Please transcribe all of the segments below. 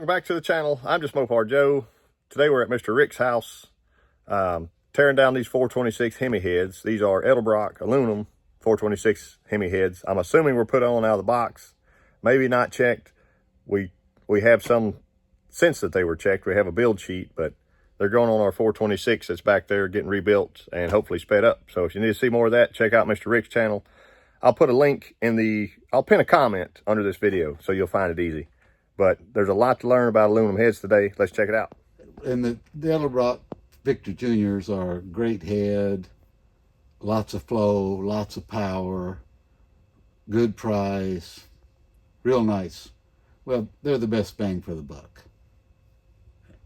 back to the channel. I'm just Mopar Joe. Today we're at Mr. Rick's house, tearing down these 426 Hemi heads. These are Edelbrock aluminum 426 Hemi heads. I'm assuming we're put on out of the box, maybe not checked. We have some sense that they were checked. We have a build sheet, but they're going on our 426 that's back there getting rebuilt and hopefully sped up. So if you need to see more of that, check out Mr. Rick's channel. I'll put a link I'll pin a comment under this video so you'll find it easy. But there's a lot to learn about aluminum heads today. Let's check it out. And the Edelbrock Victor Juniors are a great head, lots of flow, lots of power, good price, real nice. Well, they're the best bang for the buck.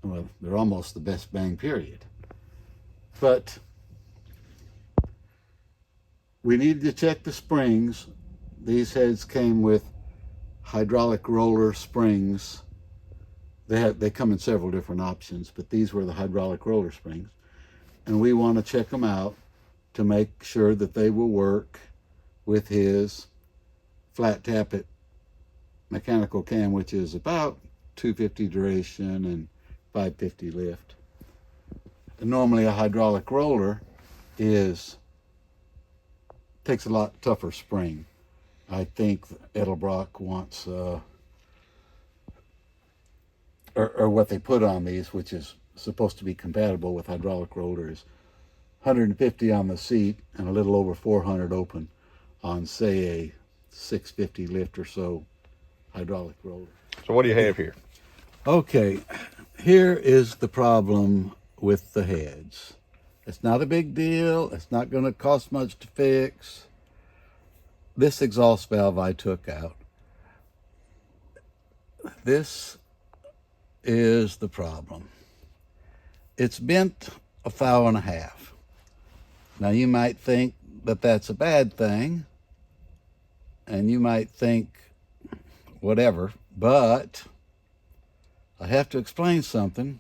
Well, they're almost the best bang, period. But we need to check the springs. These heads came with hydraulic roller springs. They come in several different options, but these were the hydraulic roller springs. And we want to check them out to make sure that they will work with his flat tappet mechanical cam, which is about 250 duration and 550 lift. And normally a hydraulic roller takes a lot tougher spring. I think Edelbrock wants, or what they put on these, which is supposed to be compatible with hydraulic rollers, 150 on the seat and a little over 400 open on, say, a 650 lift or so hydraulic roller. So what do you have here? Okay, here is the problem with the heads. It's not a big deal. It's not going to cost much to fix. This exhaust valve I took out. This is the problem. It's bent 1.5 thou. Now you might think that that's a bad thing, and you might think whatever, but I have to explain something.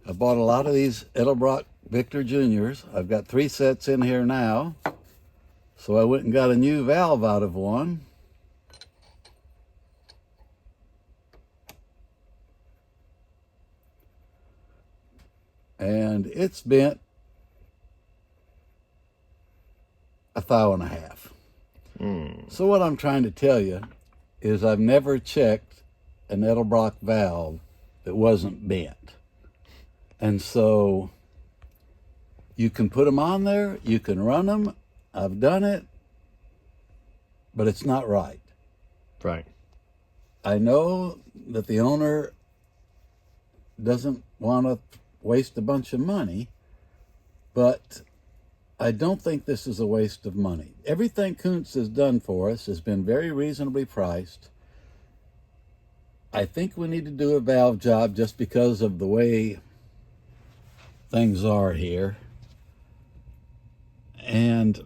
I bought a lot of these Edelbrock Victor Juniors. I've got 3 sets in here now. So I went and got a new valve out of one. And it's bent 1.5 thou. So what I'm trying to tell you is I've never checked an Edelbrock valve that wasn't bent. And so you can put them on there, you can run them. I've done it, but it's not right. Right. I know that the owner doesn't want to waste a bunch of money, but I don't think this is a waste of money. Everything Kuntz has done for us has been very reasonably priced. I think we need to do a valve job just because of the way things are here. And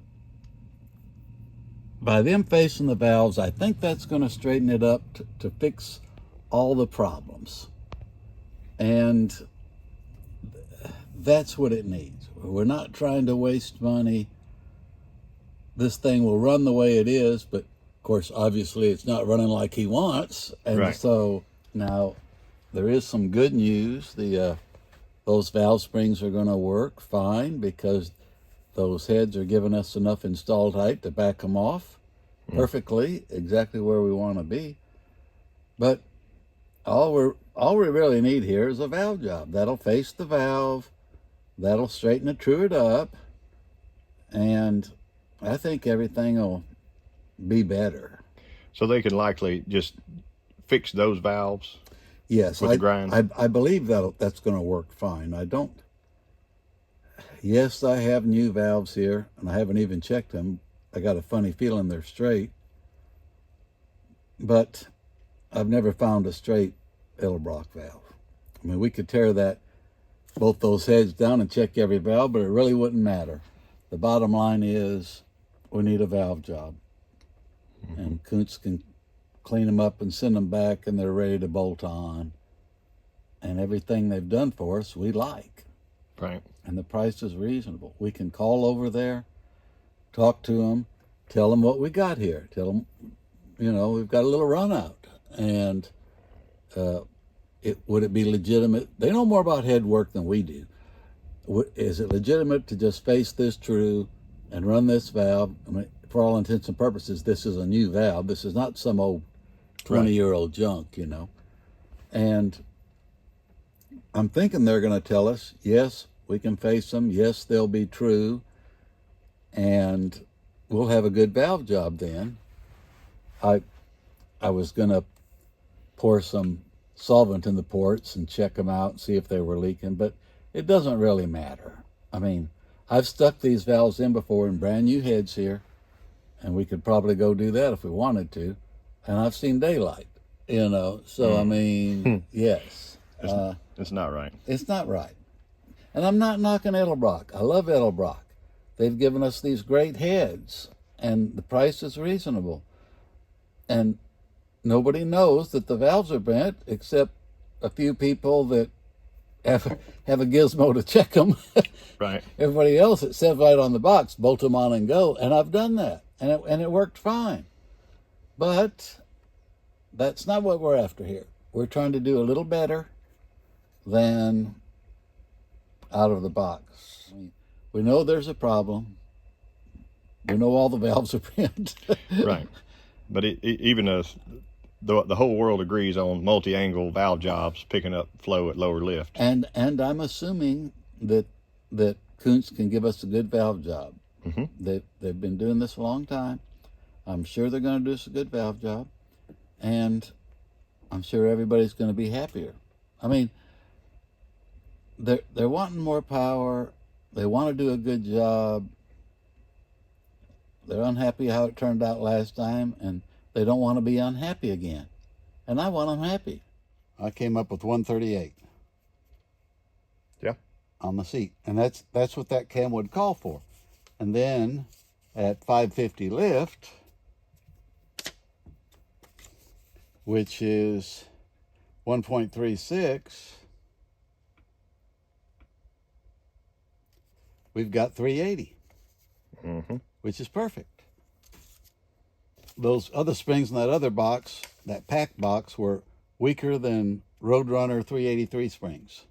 by them facing the valves, I think that's going to straighten it up to fix all the problems. And that's what it needs. We're not trying to waste money. This thing will run the way it is, but of course, obviously, it's not running like he wants. And right. So now there is some good news. Those valve springs are going to work fine because those heads are giving us enough installed height to back them off perfectly, exactly where we want to be. But all we really need here is a valve job. That'll face the valve, that'll straighten it, true it up, and I think everything will be better. So they can likely just fix those valves? Yes, with the grind? I believe that's going to work fine. Yes, I have new valves here, and I haven't even checked them. I got a funny feeling they're straight. But I've never found a straight Edelbrock valve. I mean, we could tear both those heads down and check every valve, but it really wouldn't matter. The bottom line is we need a valve job. And Kuntz can clean them up and send them back, and they're ready to bolt on. And everything they've done for us, we like. Right. And the price is reasonable. We can call over there, talk to them, tell them what we got here. Tell them, we've got a little run out. And would it be legitimate? They know more about head work than we do. Is it legitimate to just face this true and run this valve? I mean, for all intents and purposes, this is a new valve. This is not some old 20-year-old junk, you know. And I'm thinking they're going to tell us, yes, we can face them. Yes, they'll be true. And we'll have a good valve job then. I was going to pour some solvent in the ports and check them out and see if they were leaking, but it doesn't really matter. I mean, I've stuck these valves in before in brand new heads here, and we could probably go do that if we wanted to. And I've seen daylight, you know. So, I mean, yes. It's not right. It's not right. And I'm not knocking Edelbrock. I love Edelbrock. They've given us these great heads, and the price is reasonable. And nobody knows that the valves are bent except a few people that have a gizmo to check them. Right. Everybody else, it says right on the box, bolt them on and go. And I've done that, and it worked fine. But that's not what we're after here. We're trying to do a little better than out of the box. We know there's a problem. We know all the valves are bent. Right. But even the whole world agrees on multi-angle valve jobs picking up flow at lower lift. And I'm assuming that Kuntz can give us a good valve job. Mm-hmm. They've been doing this a long time. I'm sure they're going to do us a good valve job, and I'm sure everybody's going to be happier. I mean, they're wanting more power. They want to do a good job. They're unhappy how it turned out last time, and they don't want to be unhappy again. And I want them happy. I came up with 138. Yeah. On the seat. And that's what that cam would call for. And then at 550 lift, which is 1.36, we've got 380. Mm-hmm. Which is perfect. Those other springs in that other box, that pack box, were weaker than Roadrunner 383 springs.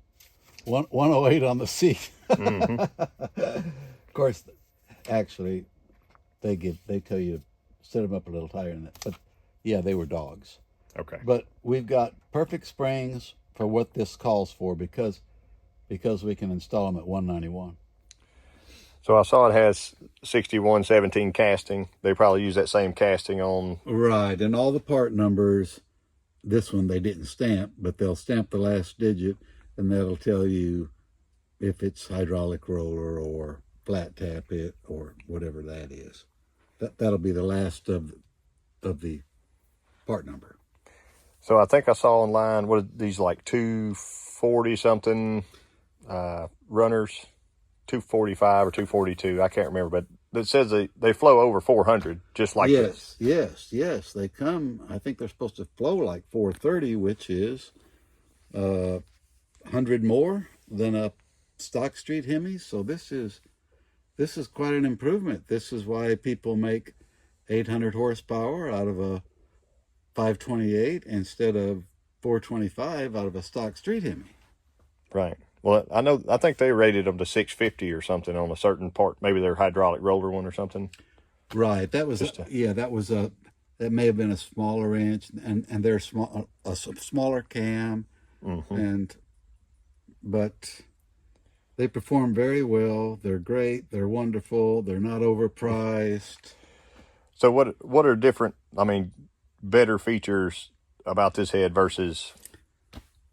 108 on the seat. Mm-hmm. Of course, actually, they tell you to set them up a little higher than that. But yeah, they were dogs. Okay. But we've got perfect springs for what this calls for because we can install them at 191. So I saw it has 6117 casting. They probably use that same casting on. Right, and all the part numbers, this one they didn't stamp, but they'll stamp the last digit, and that'll tell you if it's hydraulic roller or flat tappet or whatever that is. That'll be the last of the part number. So I think I saw online, what are these, like 240 something runners? 245 or 242, I can't remember, but it says they flow over 400, just like this. Yes. They come, I think they're supposed to flow like 430, which is 100 more than a stock street Hemi. So this is quite an improvement. This is why people make 800 horsepower out of a 528 instead of 425 out of a stock street Hemi. Right. Well, I think they rated them to 650 or something on a certain part. Maybe their hydraulic roller one or something. Right. That may have been a smaller inch, and they're a smaller cam, mm-hmm. But they perform very well. They're great. They're wonderful. They're not overpriced. So what are different? I mean, better features about this head versus?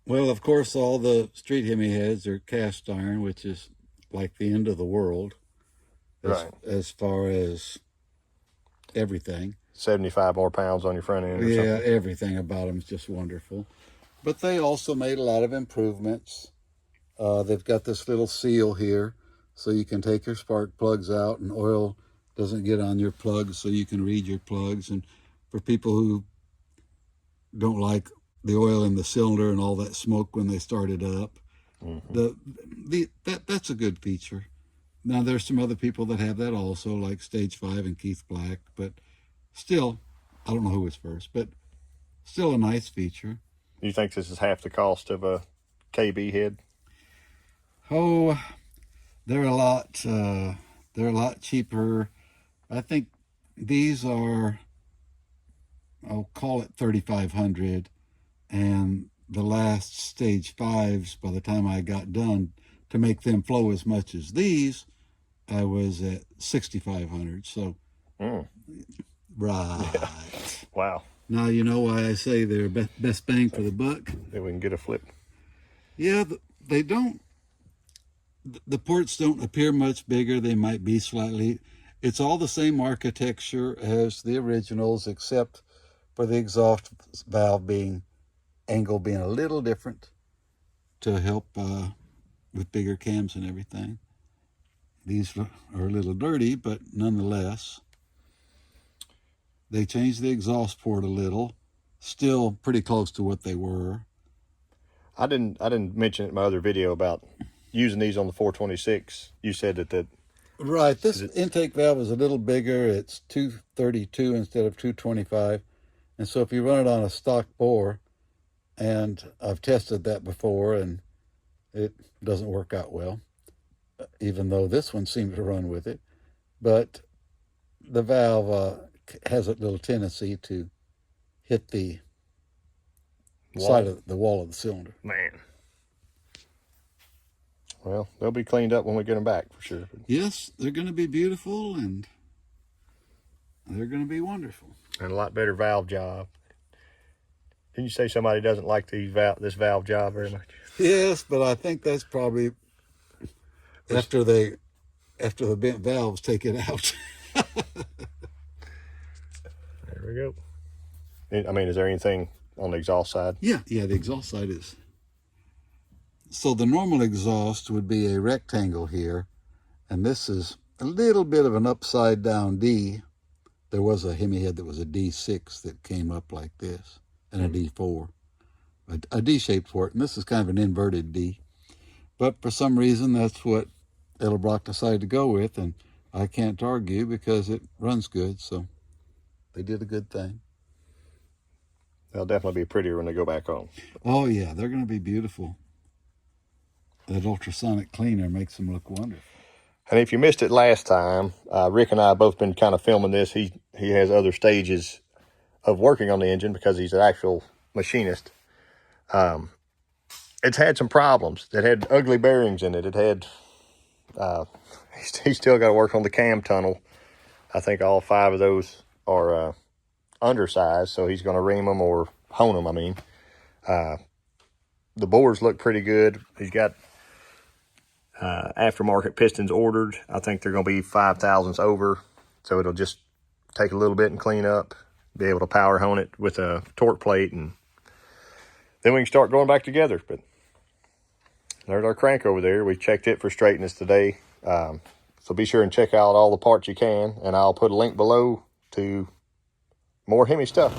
Well, of course, all the street Hemi heads are cast iron, which is like the end of the world, as far as everything. 75 more pounds on your front end or something. Yeah, everything about them is just wonderful. But they also made a lot of improvements. They've got this little seal here, so you can take your spark plugs out and oil doesn't get on your plugs, so you can read your plugs. And for people who don't like the oil in the cylinder and all that smoke when they start it up, that's a good feature. Now, there's some other people that have that also, like Stage 5 and Keith Black, but still, I don't know who was first, but still a nice feature. You think this is half the cost of a KB head? Oh, they're a lot cheaper. I think these are, I'll call it 3,500, and the last stage 5s, by the time I got done to make them flow as much as these, I was at 6,500. So right. Yeah. Wow. Now you know why I say they're best bang for the buck. Then we can get a flip. Yeah, they don't. The ports don't appear much bigger. They might be slightly. It's all the same architecture as the originals, except for the exhaust valve angle being a little different to help with bigger cams and everything. These are a little dirty, but nonetheless, they changed the exhaust port a little. Still pretty close to what they were. I didn't mention it in my other video about using these on the 426. You said that right. This intake valve is a little bigger. It's 232 instead of 225, and so if you run it on a stock bore, and I've tested that before, and it doesn't work out well, even though this one seems to run with it. But the valve has a little tendency to hit the side of the wall of the cylinder. Man. Well, they'll be cleaned up when we get them back for sure. Yes, they're going to be beautiful, and they're going to be wonderful. And a lot better valve job. Didn't you say somebody doesn't like this valve job very much? Yes, but I think that's probably after the bent valves take it out. There we go. I mean, is there anything on the exhaust side? Yeah, the exhaust side is. So the normal exhaust would be a rectangle here, and this is a little bit of an upside down D. There was a Hemi head that was a D6 that came up like this, and a D4, a D-shaped port, and this is kind of an inverted D. But for some reason, that's what Edelbrock decided to go with, and I can't argue because it runs good, so they did a good thing. They'll definitely be prettier when they go back home. Oh, yeah, they're going to be beautiful. That ultrasonic cleaner makes them look wonderful. And if you missed it last time, Rick and I have both been kind of filming this. He has other stages of working on the engine because he's an actual machinist. It's had some problems. It had ugly bearings in it. It had, he's still got to work on the cam tunnel. I think all 5 of those are undersized, so he's going to ream them or hone them, I mean. The bores look pretty good. He's got aftermarket pistons ordered. I think they're going to be 5 thousandths over, so it'll just take a little bit and clean up, be able to power hone it with a torque plate, and then we can start going back together. But there's our crank over there. We checked it for straightness today. So be sure and check out all the parts you can, and I'll put a link below to more Hemi stuff.